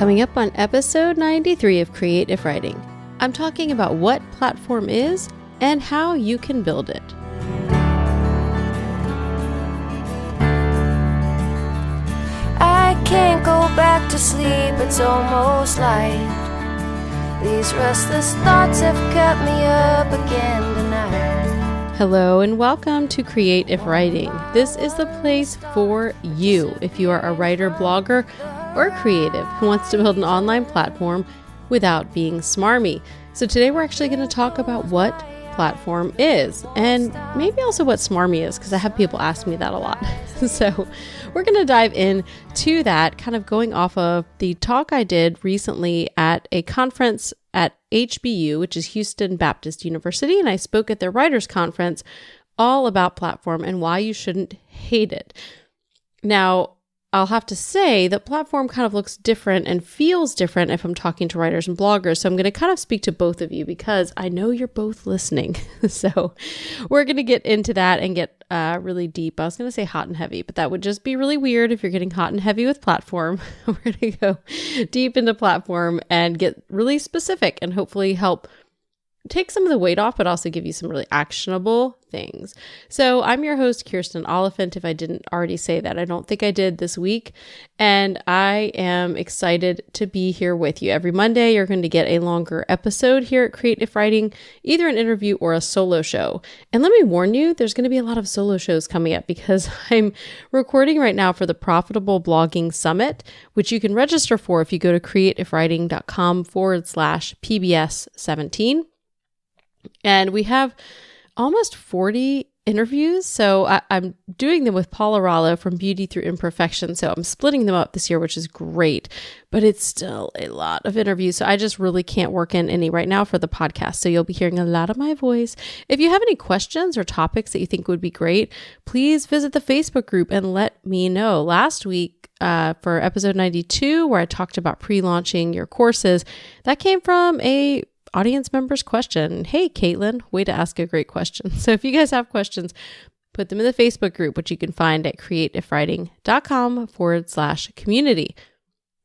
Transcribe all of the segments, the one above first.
Coming up on episode 93 of Creative Writing, I'm talking about what platform is and how you can build it. I can't go back to sleep, it's almost light. These restless thoughts have kept me up again tonight. Hello and welcome to Creative Writing. This is the place for you if you are a writer, blogger, or creative who wants to build an online platform without being smarmy. So today we're actually going to talk about what platform is and maybe also what smarmy is, because I have people ask me that a lot. So we're going to dive into that, kind of going off of the talk I did recently at a conference at HBU, which is Houston Baptist University, and I spoke at their writers conference all about platform and why you shouldn't hate it. Now, I'll have to say that platform kind of looks different and feels different if I'm talking to writers and bloggers. So I'm going to kind of speak to both of you because I know you're both listening. So we're going to get into that and get really deep. I was going to say hot and heavy, but that would just be really weird if you're getting hot and heavy with platform. We're going to go deep into platform and get really specific and hopefully help take some of the weight off, but also give you some really actionable things. So I'm your host, Kirsten Oliphant, if I didn't already say that. I don't think I did this week. And I am excited to be here with you. Every Monday, you're going to get a longer episode here at Creative Writing, either an interview or a solo show. And let me warn you, there's going to be a lot of solo shows coming up because I'm recording right now for the Profitable Blogging Summit, which you can register for if you go to creativewriting.com/PBS17. And we have almost 40 interviews. So I'm doing them with Paula Rallo from Beauty Through Imperfection. So I'm splitting them up this year, which is great, but it's still a lot of interviews. So I just really can't work in any right now for the podcast. So you'll be hearing a lot of my voice. If you have any questions or topics that you think would be great, please visit the Facebook group and let me know. Last week, for episode 92, where I talked about pre-launching your courses, that came from a audience member's question. Hey, Caitlin, way to ask a great question. So if you guys have questions, put them in the Facebook group, which you can find at creativewriting.com/community.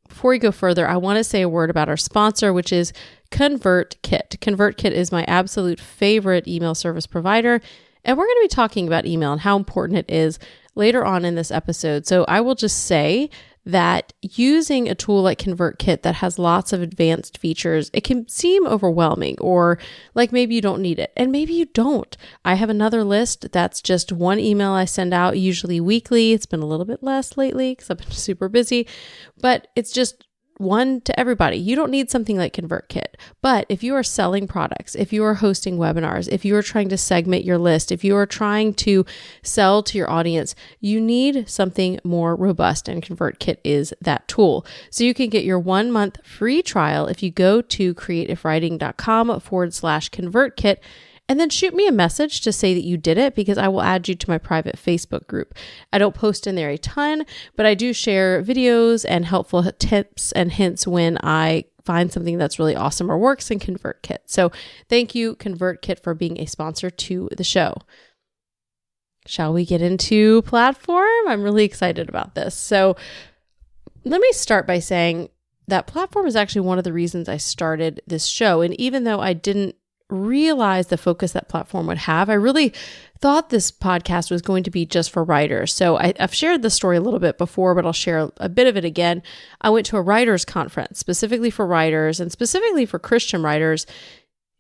Before we go further, I want to say a word about our sponsor, which is ConvertKit. ConvertKit is my absolute favorite email service provider. And we're going to be talking about email and how important it is later on in this episode. So I will just say that using a tool like ConvertKit that has lots of advanced features, it can seem overwhelming or like maybe you don't need it. And maybe you don't. I have another list that's just one email I send out, usually weekly. It's been a little bit less lately because I've been super busy, but it's just one to everybody. You don't need something like ConvertKit. But if you are selling products, if you are hosting webinars, if you are trying to segment your list, if you are trying to sell to your audience, you need something more robust, and ConvertKit is that tool. So you can get your 1 month free trial if you go to creativewriting.com/ConvertKit and then shoot me a message to say that you did it, because I will add you to my private Facebook group. I don't post in there a ton, but I do share videos and helpful tips and hints when I find something that's really awesome or works in ConvertKit. So thank you, ConvertKit, for being a sponsor to the show. Shall we get into platform? I'm really excited about this. So let me start by saying that platform is actually one of the reasons I started this show. And even though I didn't realize the focus that platform would have, I really thought this podcast was going to be just for writers. So I've shared this story a little bit before, but I'll share a bit of it again. I went to a writers conference specifically for writers and specifically for Christian writers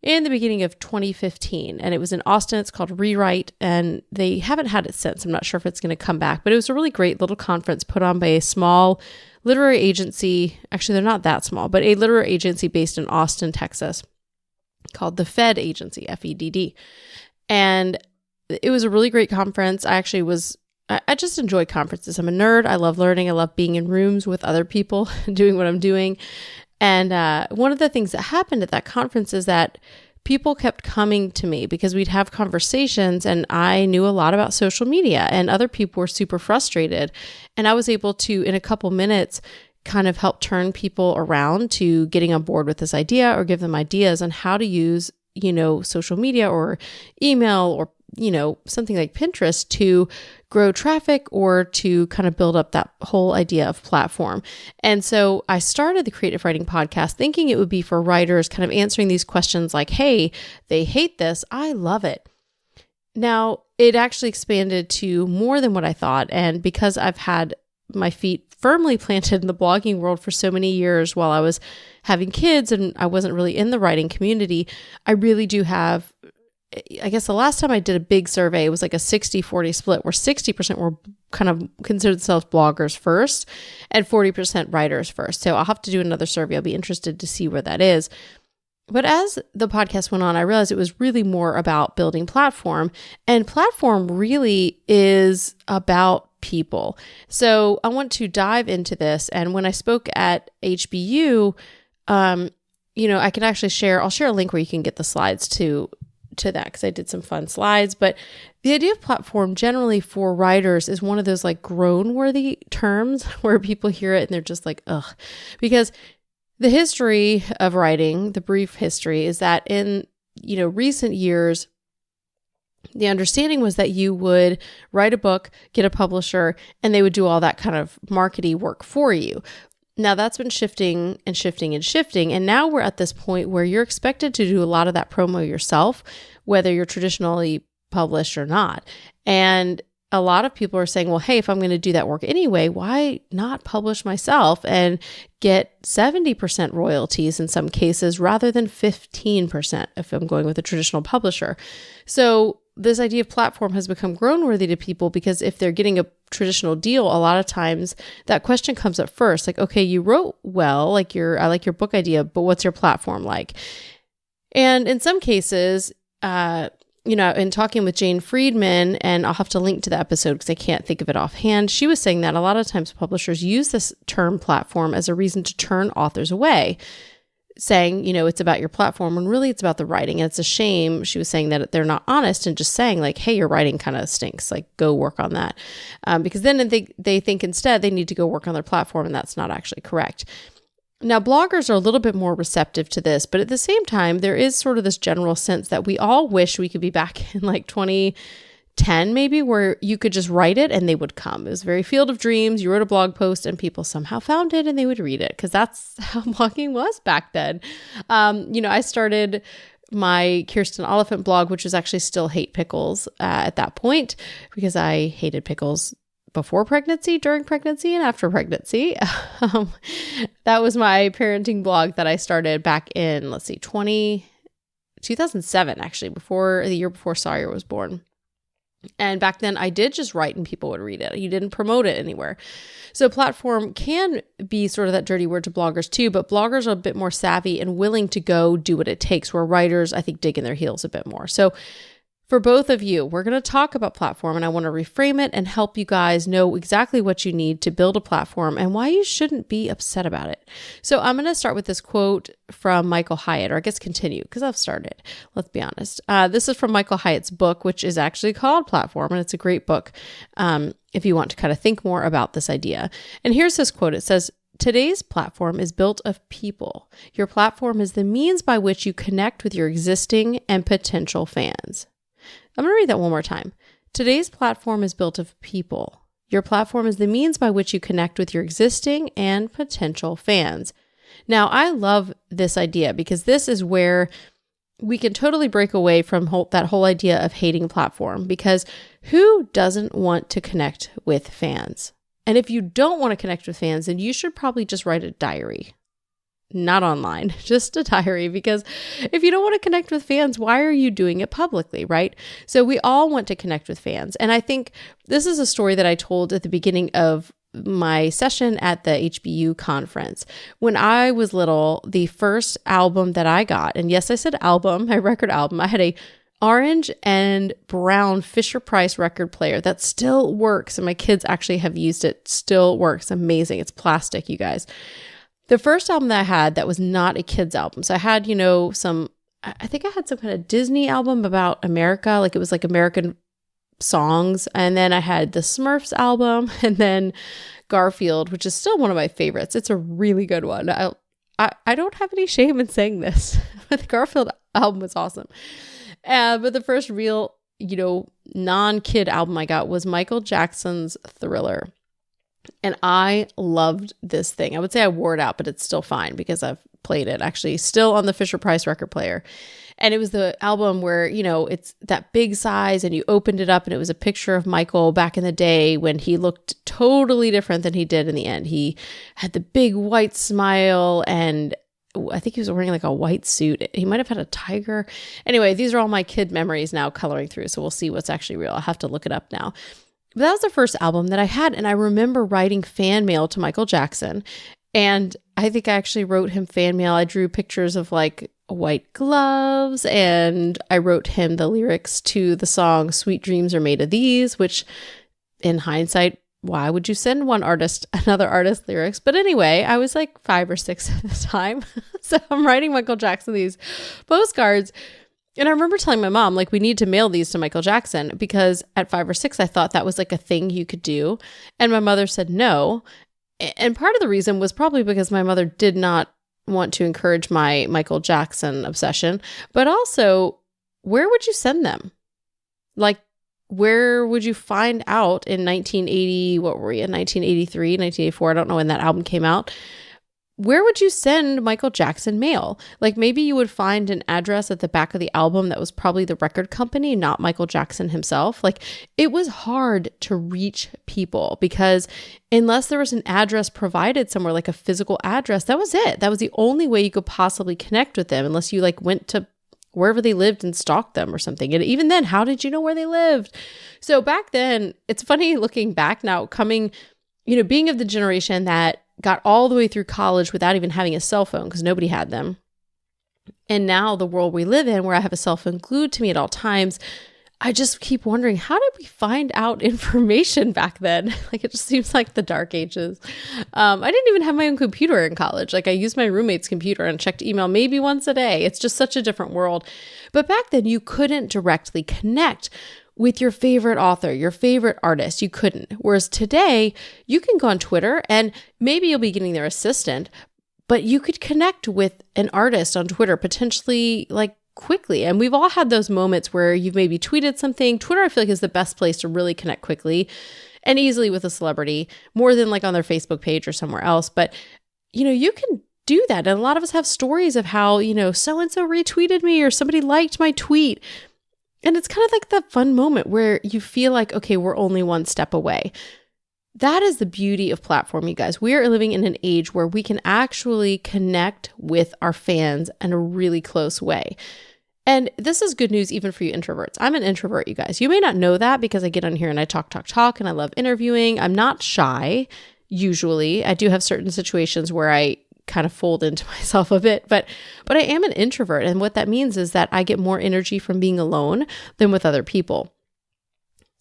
in the beginning of 2015. And it was in Austin. It's called Rewrite, and they haven't had it since. I'm not sure if it's going to come back, but it was a really great little conference put on by a small literary agency. Actually, they're not that small, but a literary agency based in Austin, Texas, called the Fed Agency, FEDD. And it was a really great conference. I just enjoy conferences. I'm a nerd. I love learning. I love being in rooms with other people doing what I'm doing. And one of the things that happened at that conference is that people kept coming to me because we'd have conversations, and I knew a lot about social media, and other people were super frustrated. And I was able to, in a couple minutes, kind of help turn people around to getting on board with this idea or give them ideas on how to use, social media or email or something like Pinterest to grow traffic or to kind of build up that whole idea of platform. And so I started the Creative Writing Podcast thinking it would be for writers, kind of answering these questions like, hey, they hate this, I love it. Now, it actually expanded to more than what I thought. And because I've had my feet firmly planted in the blogging world for so many years while I was having kids and I wasn't really in the writing community, I really do have, I guess the last time I did a big survey, it was like a 60-40 split where 60% were kind of considered themselves bloggers first and 40% writers first. So I'll have to do another survey. I'll be interested to see where that is. But as the podcast went on, I realized it was really more about building platform, and platform really is about people. So I want to dive into this. And when I spoke at HBU, I can actually I'll share a link where you can get the slides to that because I did some fun slides. But the idea of platform generally for writers is one of those like groan-worthy terms where people hear it and they're just like, ugh, because the history of writing, the brief history, is that in recent years, the understanding was that you would write a book, get a publisher, and they would do all that kind of marketing work for you. Now that's been shifting and shifting and shifting. And now we're at this point where you're expected to do a lot of that promo yourself, whether you're traditionally published or not. And a lot of people are saying, well, hey, if I'm going to do that work anyway, why not publish myself and get 70% royalties in some cases rather than 15% if I'm going with a traditional publisher? So this idea of platform has become groan-worthy to people because if they're getting a traditional deal, a lot of times that question comes up first, like, okay, you wrote well, I like your book idea, but what's your platform like? And in some cases, in talking with Jane Friedman, and I'll have to link to the episode because I can't think of it offhand, she was saying that a lot of times publishers use this term platform as a reason to turn authors away, saying, it's about your platform when really it's about the writing. And it's a shame, she was saying, that they're not honest and just saying like, hey, your writing kind of stinks, like go work on that. Because then they think instead they need to go work on their platform, and that's not actually correct. Now, bloggers are a little bit more receptive to this, but at the same time, there is sort of this general sense that we all wish we could be back in like 2010 maybe, where you could just write it and they would come. It was very field of dreams. You wrote a blog post and people somehow found it and they would read it because that's how blogging was back then. I started my Kirsten Oliphant blog, which was actually still Hate Pickles at that point because I hated pickles before pregnancy, during pregnancy, and after pregnancy. That was my parenting blog that I started back in, 2007, actually, the year before Sawyer was born. And back then I did just write and people would read it. You didn't promote it anywhere. So platform can be sort of that dirty word to bloggers too, but bloggers are a bit more savvy and willing to go do what it takes, where writers, I think, dig in their heels a bit more. So for both of you, we're going to talk about platform, and I want to reframe it and help you guys know exactly what you need to build a platform and why you shouldn't be upset about it. So I'm going to start with this quote from Michael Hyatt, or I guess continue because I've started. Let's be honest. This is from Michael Hyatt's book, which is actually called Platform, and it's a great book if you want to kind of think more about this idea. And here's this quote. It says, "Today's platform is built of people. Your platform is the means by which you connect with your existing and potential fans." I'm going to read that one more time. Today's platform is built of people. Your platform is the means by which you connect with your existing and potential fans. Now, I love this idea because this is where we can totally break away from that whole idea of hating platform, because who doesn't want to connect with fans? And if you don't want to connect with fans, then you should probably just write a diary. Not online, just a diary, because if you don't want to connect with fans, why are you doing it publicly, right? So we all want to connect with fans. And I think this is a story that I told at the beginning of my session at the HBU conference. When I was little, the first album that I got, and yes, I said album, my record album, I had a orange and brown Fisher-Price record player that still works. And my kids actually have used it, still works. Amazing. It's plastic, you guys. The first album that I had that was not a kid's album. So I had, I think I had some kind of Disney album about America, like it was like American songs. And then I had the Smurfs album, and then Garfield, which is still one of my favorites. It's a really good one. I don't have any shame in saying this, but the Garfield album was awesome. But the first real non-kid album I got was Michael Jackson's Thriller. And I loved this thing. I would say I wore it out, but it's still fine because I've played it actually still on the Fisher-Price record player. And it was the album where, it's that big size and you opened it up and it was a picture of Michael back in the day when he looked totally different than he did in the end. He had the big white smile and I think he was wearing like a white suit. He might have had a tiger. Anyway, these are all my kid memories now coloring through. So we'll see what's actually real. I'll have to look it up now. But that was the first album that I had. And I remember writing fan mail to Michael Jackson. And I think I actually wrote him fan mail. I drew pictures of like white gloves and I wrote him the lyrics to the song Sweet Dreams Are Made of These, which in hindsight, why would you send another artist lyrics? But anyway, I was like 5 or 6 at the time. So I'm writing Michael Jackson these postcards. And I remember telling my mom, like, we need to mail these to Michael Jackson because at 5 or 6, I thought that was like a thing you could do. And my mother said no. And part of the reason was probably because my mother did not want to encourage my Michael Jackson obsession, but also where would you send them? Like, where would you find out in 1980, what were we in 1983, 1984? I don't know when that album came out. Where would you send Michael Jackson mail? Like maybe you would find an address at the back of the album that was probably the record company, not Michael Jackson himself. Like it was hard to reach people because unless there was an address provided somewhere, like a physical address, that was it. That was the only way you could possibly connect with them unless you like went to wherever they lived and stalked them or something. And even then, how did you know where they lived? So back then, it's funny looking back now, being of the generation that got all the way through college without even having a cell phone because nobody had them. And now the world we live in where I have a cell phone glued to me at all times, I just keep wondering, how did we find out information back then? Like, it just seems like the dark ages. I didn't even have my own computer in college. Like I used my roommate's computer and checked email maybe once a day. It's just such a different world. But back then you couldn't directly connect with your favorite author, your favorite artist. You couldn't. Whereas today you can go on Twitter and maybe you'll be getting their assistant, but you could connect with an artist on Twitter potentially like quickly. And we've all had those moments where you've maybe tweeted something. Twitter, I feel like, is the best place to really connect quickly and easily with a celebrity, more than like on their Facebook page or somewhere else. But, you can do that. And a lot of us have stories of how, so-and-so retweeted me or somebody liked my tweet. And it's kind of like that fun moment where you feel like, okay, we're only one step away. That is the beauty of platform, you guys. We are living in an age where we can actually connect with our fans in a really close way. And this is good news even for you introverts. I'm an introvert, you guys. You may not know that because I get on here and I talk, and I love interviewing. I'm not shy, usually. I do have certain situations where I kind of fold into myself a bit, but I am an introvert. And what that means is that I get more energy from being alone than with other people.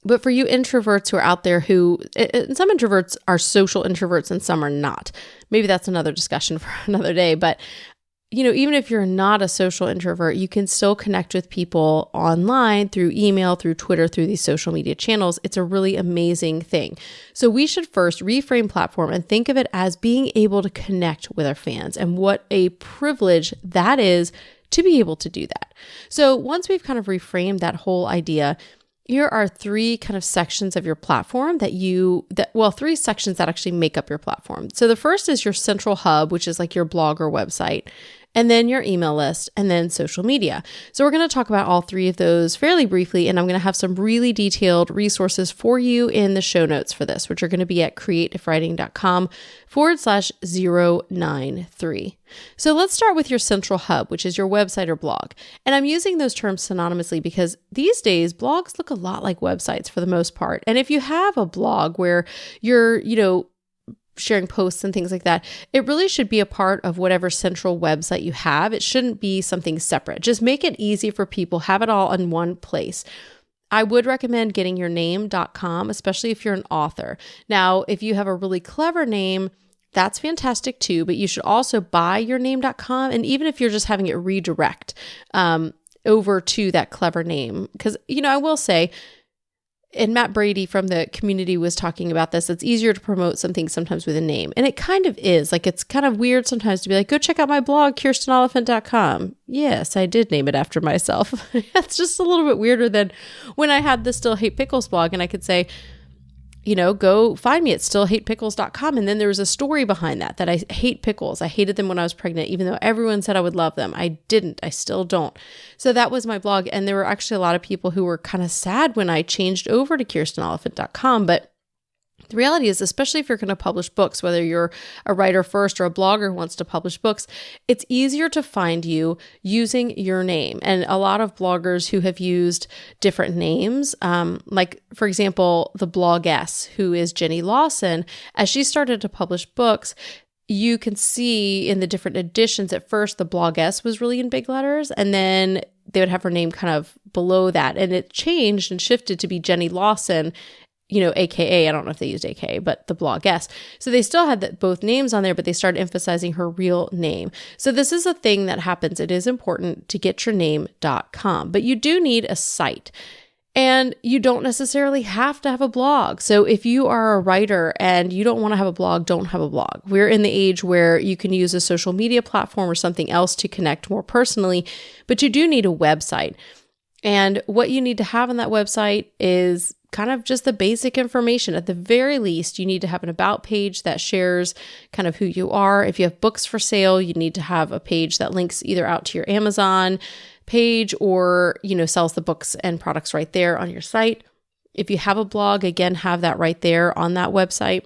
But for you introverts who are out there some introverts are social introverts and some are not. Maybe that's another discussion for another day. But, even if you're not a social introvert, you can still connect with people online through email, through Twitter, through these social media channels. It's a really amazing thing. So we should first reframe platform and think of it as being able to connect with our fans and what a privilege that is to be able to do that. So once we've kind of reframed that whole idea, here are 3 kind of sections of your platform three sections that actually make up your platform. So the first is your central hub, which is like your blog or website, and then your email list, and then social media. So we're going to talk about all 3 of those fairly briefly, and I'm going to have some really detailed resources for you in the show notes for this, which are going to be at creativewriting.com/093. So let's start with your central hub, which is your website or blog. And I'm using those terms synonymously because these days blogs look a lot like websites for the most part. And if you have a blog where you're, sharing posts and things like that, it really should be a part of whatever central website you have. It shouldn't be something separate. Just make it easy for people, have it all in one place. I would recommend getting your name.com, especially if you're an author. Now, if you have a really clever name, that's fantastic too, but you should also buy your name.com. And even if you're just having it redirect over to that clever name, because, I will say, And Matt Brady from the community was talking about this. It's easier to promote something sometimes with a name. And it kind of is. Like, it's kind of weird sometimes to be like, go check out my blog, KirstenOliphant.com. Yes, I did name it after myself. It's just a little bit weirder than when I had the Still Hate Pickles blog and I could say, go find me at stillhatepickles.com. And then there was a story behind that I hate pickles. I hated them when I was pregnant, even though everyone said I would love them. I didn't. I still don't. So that was my blog. And there were actually a lot of people who were kind of sad when I changed over to kirstenoliphant.com. But the reality is, especially if you're going to publish books, whether you're a writer first or a blogger who wants to publish books, it's easier to find you using your name. And a lot of bloggers who have used different names, like, for example, the blogess, who is Jenny Lawson, as she started to publish books, you can see in the different editions, at first, the blogess was really in big letters, and then they would have her name kind of below that. And it changed and shifted to be Jenny Lawson, AKA, I don't know if they used AKA, but the blogess. So they still had both names on there, but they started emphasizing her real name. So this is a thing that happens. It is important to get your name.com, but you do need a site. And you don't necessarily have to have a blog. So if you are a writer and you don't want to have a blog, don't have a blog. We're in the age where you can use a social media platform or something else to connect more personally, but you do need a website. And what you need to have on that website is kind of just the basic information. At the very least, you need to have an about page that shares kind of who you are. If you have books for sale, you need to have a page that links either out to your Amazon page or, sells the books and products right there on your site. If you have a blog, again, have that right there on that website.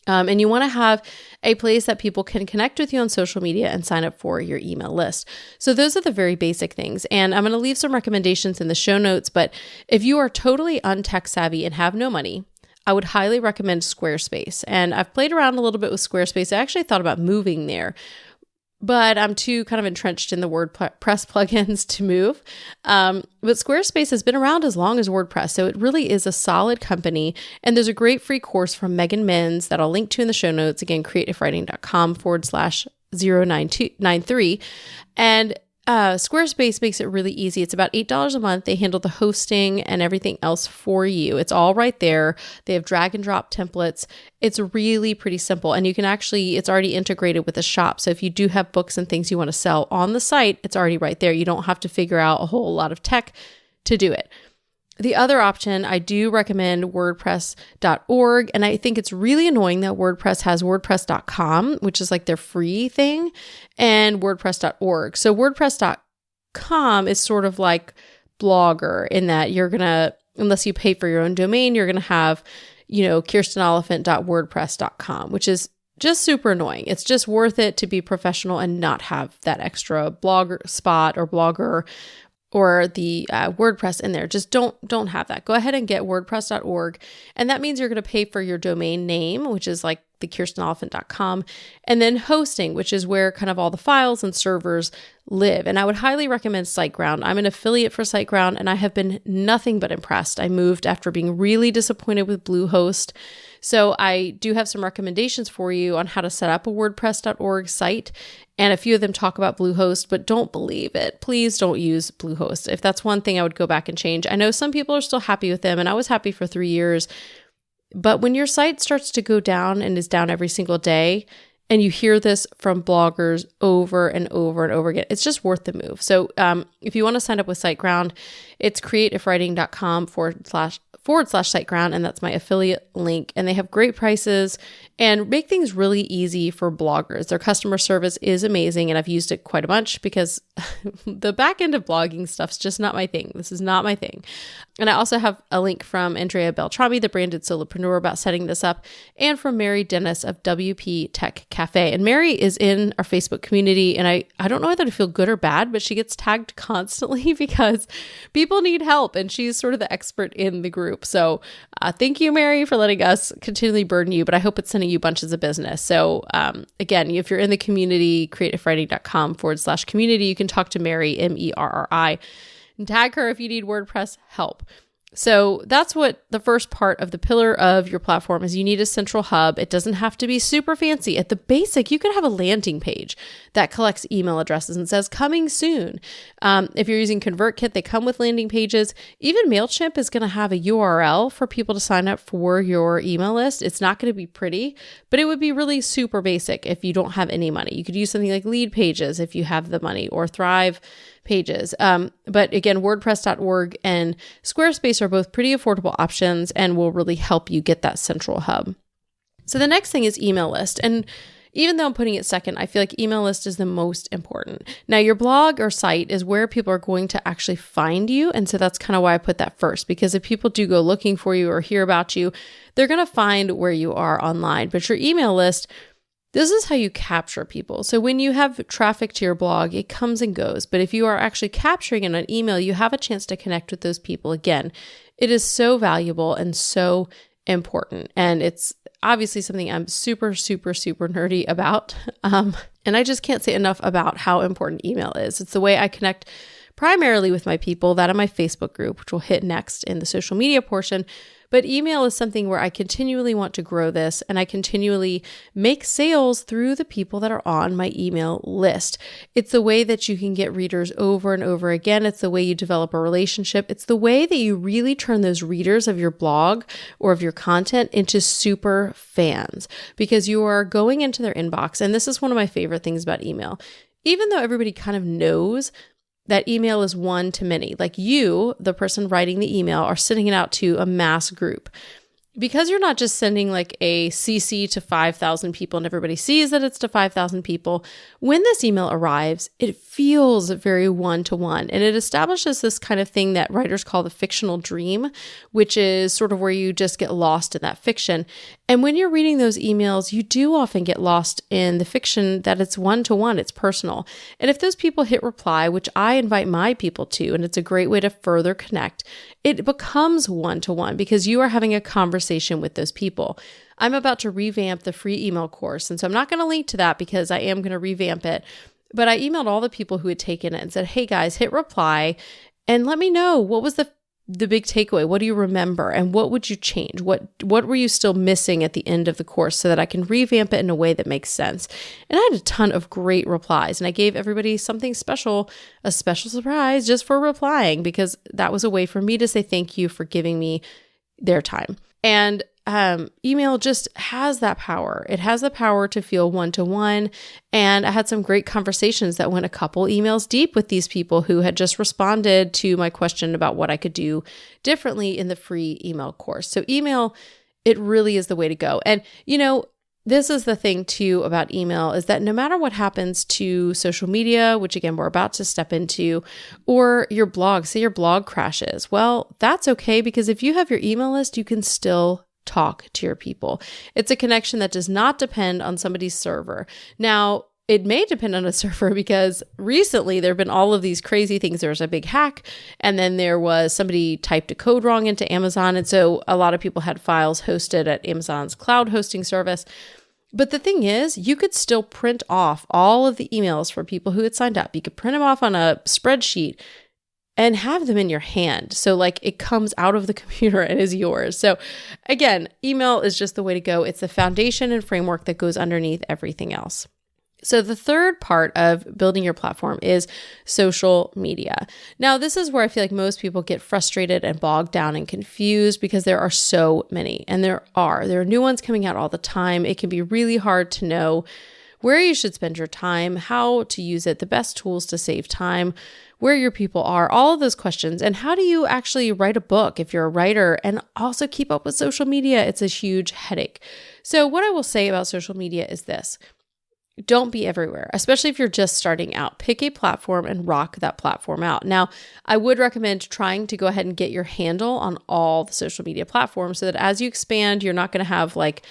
And you want to have a place that people can connect with you on social media and sign up for your email list. So those are the very basic things. And I'm going to leave some recommendations in the show notes. But if you are totally untech savvy and have no money, I would highly recommend Squarespace. And I've played around a little bit with Squarespace. I actually thought about moving there, but I'm too kind of entrenched in the WordPress plugins to move. But Squarespace has been around as long as WordPress, so it really is a solid company. And there's a great free course from Megan Menz that I'll link to in the show notes. Again, creativewriting.com/093. And Squarespace makes it really easy. It's about $8 a month. They handle the hosting and everything else for you. It's all right there. They have drag and drop templates. It's really pretty simple. And you can it's already integrated with a shop. So if you do have books and things you want to sell on the site, it's already right there. You don't have to figure out a whole lot of tech to do it. The other option, I do recommend WordPress.org. And I think it's really annoying that WordPress has WordPress.com, which is like their free thing, and WordPress.org. So WordPress.com is sort of like Blogger in that you're going to, unless you pay for your own domain, you're going to have, KirstenOliphant.wordpress.com, which is just super annoying. It's just worth it to be professional and not have that extra blogger spot or blogger or the WordPress in there. Just don't have that. Go ahead and get WordPress.org. And that means you're going to pay for your domain name, which is like the KirstenOliphant.com, and then hosting, which is where kind of all the files and servers live. And I would highly recommend SiteGround. I'm an affiliate for SiteGround, and I have been nothing but impressed. I moved after being really disappointed with Bluehost. So I do have some recommendations for you on how to set up a WordPress.org site. And a few of them talk about Bluehost, but don't believe it. Please don't use Bluehost. If that's one thing I would go back and change. I know some people are still happy with them, and I was happy for 3 years. But when your site starts to go down and is down every single day, and you hear this from bloggers over and over and over again, it's just worth the move. So if you want to sign up with SiteGround, it's creativewriting.com/SiteGround, and that's my affiliate link. And they have great prices and make things really easy for bloggers. Their customer service is amazing, and I've used it quite a bunch because the back end of blogging stuff's just not my thing. This is not my thing. And I also have a link from Andrea Beltrami, the branded solopreneur, about setting this up, and from Mary Dennis of WP Tech Cafe. And Mary is in our Facebook community, and I don't know whether to feel good or bad, but she gets tagged constantly because people need help, and she's sort of the expert in the group. So thank you, Mary, for letting us continually burden you, but I hope it's sending you bunches of business. So again, if you're in the community, creativewriting.com/community, you can talk to Mary, Merri, and tag her if you need WordPress help. So that's what the first part of the pillar of your platform is. You need a central hub. It doesn't have to be super fancy. At the basic, you could have a landing page that collects email addresses and says coming soon. If you're using ConvertKit, they come with landing pages. Even MailChimp is going to have a URL for people to sign up for your email list. It's not going to be pretty, but it would be really super basic if you don't have any money. You could use something like Lead Pages if you have the money, or Thrive Pages. But again, WordPress.org and Squarespace are both pretty affordable options and will really help you get that central hub. So the next thing is email list. And even though I'm putting it second, I feel like email list is the most important. Now, your blog or site is where people are going to actually find you. And so that's kind of why I put that first, because if people do go looking for you or hear about you, they're going to find where you are online. But your email list, this is how you capture people. So when you have traffic to your blog, it comes and goes. But if you are actually capturing in an email, you have a chance to connect with those people again. It is so valuable and so important. And it's obviously something I'm super, super, super nerdy about. And I just can't say enough about how important email is. It's the way I connect primarily with my people, that in my Facebook group, which we'll hit next in the social media portion. But email is something where I continually want to grow this, and I continually make sales through the people that are on my email list. It's the way that you can get readers over and over again. It's the way you develop a relationship. It's the way that you really turn those readers of your blog or of your content into super fans, because you are going into their inbox. And this is one of my favorite things about email. Even though everybody kind of knows that email is one to many. Like you, the person writing the email, are sending it out to a mass group. Because you're not just sending like a CC to 5,000 people and everybody sees that it's to 5,000 people, when this email arrives, it feels very one-to-one. And it establishes this kind of thing that writers call the fictional dream, which is sort of where you just get lost in that fiction. And when you're reading those emails, you do often get lost in the fiction that it's one-to-one, it's personal. And if those people hit reply, which I invite my people to, and it's a great way to further connect, it becomes one-to-one because you are having a conversation with those people. I'm about to revamp the free email course. And so I'm not going to link to that because I am going to revamp it. But I emailed all the people who had taken it and said, hey guys, hit reply and let me know what was the big takeaway. What do you remember? And what would you change? What were you still missing at the end of the course so that I can revamp it in a way that makes sense? And I had a ton of great replies, and I gave everybody something special, a special surprise just for replying, because that was a way for me to say thank you for giving me their time. And email just has that power. It has the power to feel one-to-one. And I had some great conversations that went a couple emails deep with these people who had just responded to my question about what I could do differently in the free email course. So email, it really is the way to go. And, you know, this is the thing too about email, is that no matter what happens to social media, which again, we're about to step into, or your blog, say your blog crashes, well, that's okay, because if you have your email list, you can still talk to your people. It's a connection that does not depend on somebody's server. Now, it may depend on a server because recently there have been all of these crazy things. There was a big hack, and then there was somebody typed a code wrong into Amazon. And so a lot of people had files hosted at Amazon's cloud hosting service. But the thing is, you could still print off all of the emails for people who had signed up. You could print them off on a spreadsheet and have them in your hand. So like it comes out of the computer and is yours. So again, email is just the way to go. It's the foundation and framework that goes underneath everything else. So the third part of building your platform is social media. Now, this is where I feel like most people get frustrated and bogged down and confused because there are so many, and there are new ones coming out all the time. It can be really hard to know where you should spend your time, how to use it, the best tools to save time, where your people are, all of those questions. And how do you actually write a book if you're a writer and also keep up with social media? It's a huge headache. So what I will say about social media is this: don't be everywhere, especially if you're just starting out. Pick a platform and rock that platform out. Now, I would recommend trying to go ahead and get your handle on all the social media platforms so that as you expand, you're not going to have like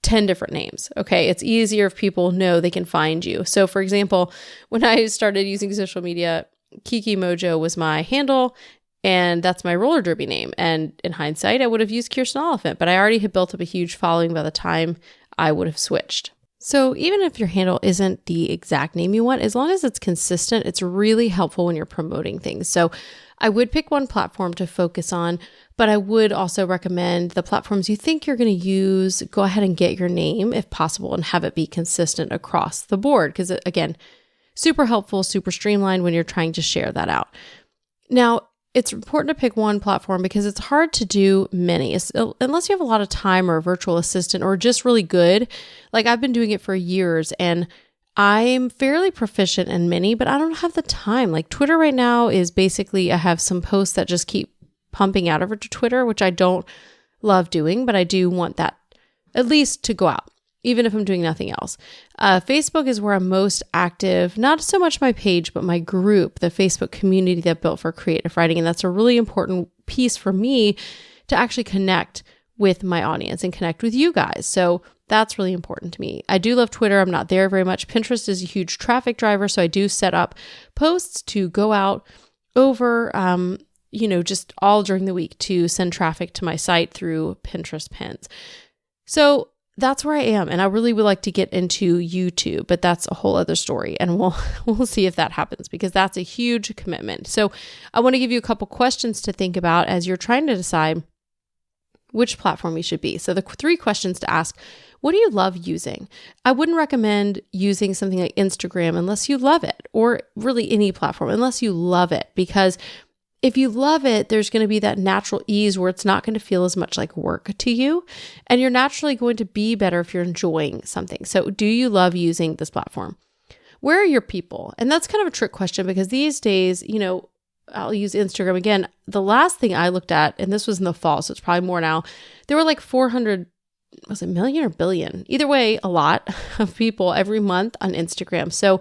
10 different names. Okay. It's easier if people know they can find you. So for example, when I started using social media, Kiki Mojo was my handle, and that's my roller derby name. And in hindsight, I would have used Kirsten Oliphant, but I already had built up a huge following by the time I would have switched. So even if your handle isn't the exact name you want, as long as it's consistent, it's really helpful when you're promoting things. So I would pick one platform to focus on, but I would also recommend the platforms you think you're going to use. Go ahead and get your name if possible and have it be consistent across the board. Because again, super helpful, super streamlined when you're trying to share that out. Now, it's important to pick one platform because it's hard to do many, unless you have a lot of time or a virtual assistant or just really good. Like I've been doing it for years and I'm fairly proficient in many, but I don't have the time. Like Twitter right now is basically, I have some posts that just keep pumping out over to Twitter, which I don't love doing, but I do want that at least to go out, even if I'm doing nothing else. Facebook is where I'm most active, not so much my page, but my group, the Facebook community that I built for creative writing. And that's a really important piece for me to actually connect with my audience and connect with you guys. So that's really important to me. I do love Twitter. I'm not there very much. Pinterest is a huge traffic driver. So I do set up posts to go out over, just all during the week to send traffic to my site through Pinterest pins. So that's where I am. And I really would like to get into YouTube, but that's a whole other story. And we'll see if that happens because that's a huge commitment. So I want to give you a couple questions to think about as you're trying to decide which platform you should be. So the 3 questions to ask: what do you love using? I wouldn't recommend using something like Instagram unless you love it, or really any platform unless you love it, because if you love it, there's going to be that natural ease where it's not going to feel as much like work to you, and you're naturally going to be better if you're enjoying something. So do you love using this platform? Where are your people? And that's kind of a trick question because these days, I'll use Instagram again. The last thing I looked at, and this was in the fall, so it's probably more now, there were like 400, was it million or billion? Either way, a lot of people every month on Instagram. So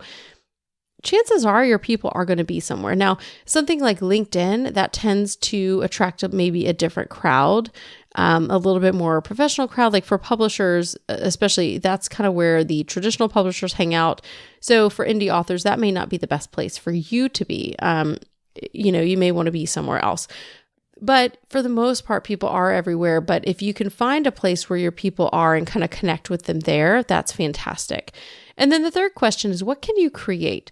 chances are your people are going to be somewhere. Now, something like LinkedIn, that tends to attract maybe a different crowd, a little bit more professional crowd. Like for publishers, especially, that's kind of where the traditional publishers hang out. So for indie authors, that may not be the best place for you to be. You may want to be somewhere else. But for the most part, people are everywhere. But if you can find a place where your people are and kind of connect with them there, that's fantastic. And then the third question is, what can you create?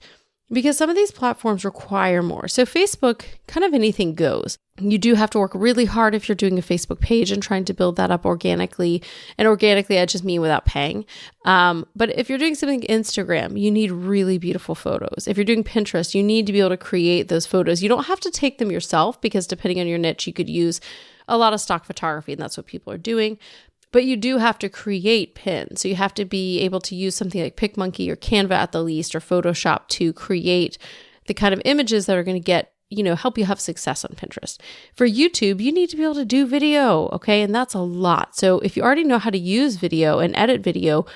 Because some of these platforms require more. So Facebook, kind of anything goes. You do have to work really hard if you're doing a Facebook page and trying to build that up organically. And organically, I just mean without paying. But if you're doing something Instagram, you need really beautiful photos. If you're doing Pinterest, you need to be able to create those photos. You don't have to take them yourself because depending on your niche, you could use a lot of stock photography, and that's what people are doing. But you do have to create pins. So you have to be able to use something like PicMonkey or Canva at the least, or Photoshop to create the kind of images that are going to get, help you have success on Pinterest. For YouTube, you need to be able to do video, okay? And that's a lot. So if you already know how to use video and edit video,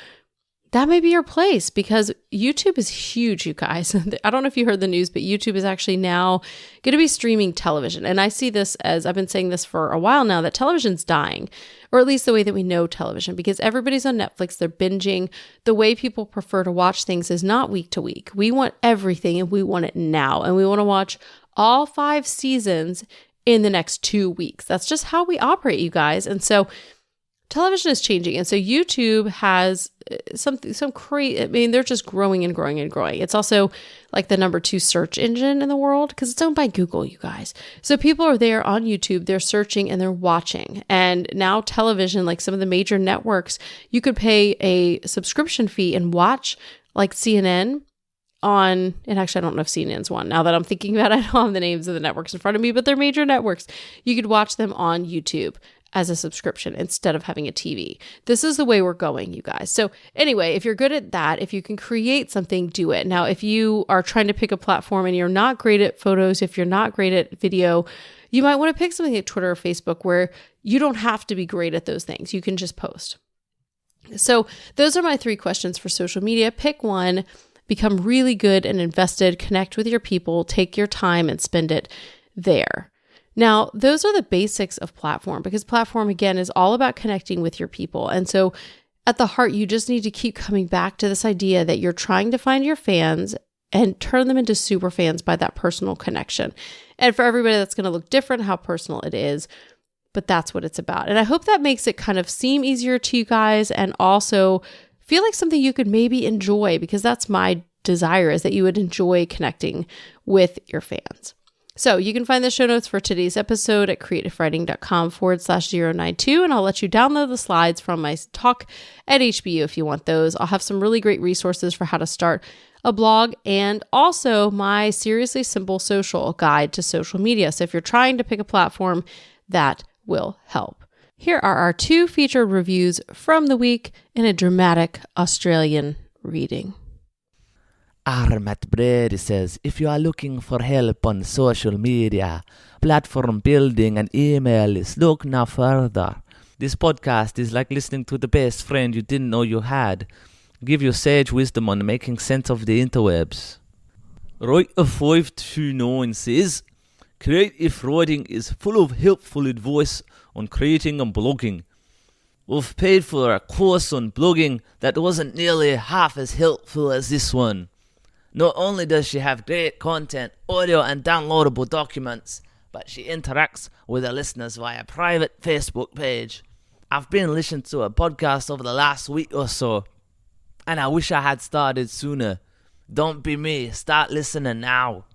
that may be your place because YouTube is huge, you guys. I don't know if you heard the news, but YouTube is actually now going to be streaming television. And I see this as, I've been saying this for a while now, that television's dying, or at least the way that we know television, because everybody's on Netflix, they're binging. The way people prefer to watch things is not week to week. We want everything and we want it now. And we want to watch all 5 seasons in the next 2 weeks. That's just how we operate, you guys. And so television is changing. And so YouTube has some crazy, they're just growing and growing and growing. It's also like the number 2 search engine in the world because it's owned by Google, you guys. So people are there on YouTube, they're searching and they're watching. And now television, like some of the major networks, you could pay a subscription fee and watch like CNN on, and actually I don't know if CNN's one. Now that I'm thinking about it, I don't have the names of the networks in front of me, but they're major networks. You could watch them on YouTube as a subscription instead of having a TV. This is the way we're going, you guys. So anyway, if you're good at that, if you can create something, do it. Now, if you are trying to pick a platform and you're not great at photos, if you're not great at video, you might want to pick something like Twitter or Facebook where you don't have to be great at those things. You can just post. So those are my 3 questions for social media. Pick one, become really good and invested, connect with your people, take your time and spend it there. Now, those are the basics of platform because platform, again, is all about connecting with your people. And so at the heart, you just need to keep coming back to this idea that you're trying to find your fans and turn them into super fans by that personal connection. And for everybody, that's going to look different, how personal it is, but that's what it's about. And I hope that makes it kind of seem easier to you guys and also feel like something you could maybe enjoy, because that's my desire, is that you would enjoy connecting with your fans. So you can find the show notes for today's episode at creativewriting.com/092, and I'll let you download the slides from my talk at HBU if you want those. I'll have some really great resources for how to start a blog and also my Seriously Simple Social guide to social media. So if you're trying to pick a platform, that will help. Here are our 2 featured reviews from the week in a dramatic Australian reading. Armat Brady says, if you are looking for help on social media, platform building and email lists, look no further. This podcast is like listening to the best friend you didn't know you had. Give you sage wisdom on making sense of the interwebs. Writer529 says, creative writing is full of helpful advice on creating and blogging. We've paid for a course on blogging that wasn't nearly half as helpful as this one. Not only does she have great content, audio and downloadable documents, but she interacts with her listeners via a private Facebook page. I've been listening to her podcast over the last week or so, and I wish I had started sooner. Don't be me, start listening now.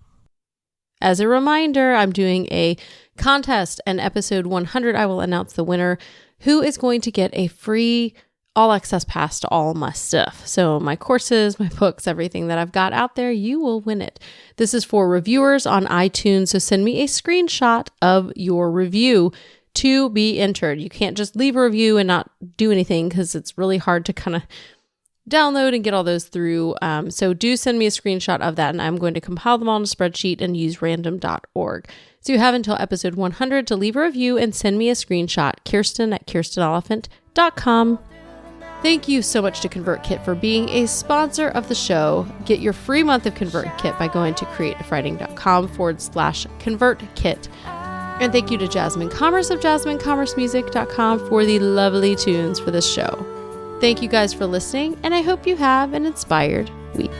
As a reminder, I'm doing a contest, and episode 100, I will announce the winner who is going to get a free all-access pass to all my stuff. So my courses, my books, everything that I've got out there, you will win it. This is for reviewers on iTunes, so send me a screenshot of your review to be entered. You can't just leave a review and not do anything because it's really hard to kind of download and get all those through. So do send me a screenshot of that, and I'm going to compile them all in a spreadsheet and use random.org. So you have until episode 100 to leave a review and send me a screenshot, Kirsten@KirstenOliphant.com. Thank you so much to ConvertKit for being a sponsor of the show. Get your free month of ConvertKit by going to creativewriting.com/ConvertKit. And thank you to Jasmine Commerce of JasmineCommerceMusic.com for the lovely tunes for this show. Thank you guys for listening, and I hope you have an inspired week.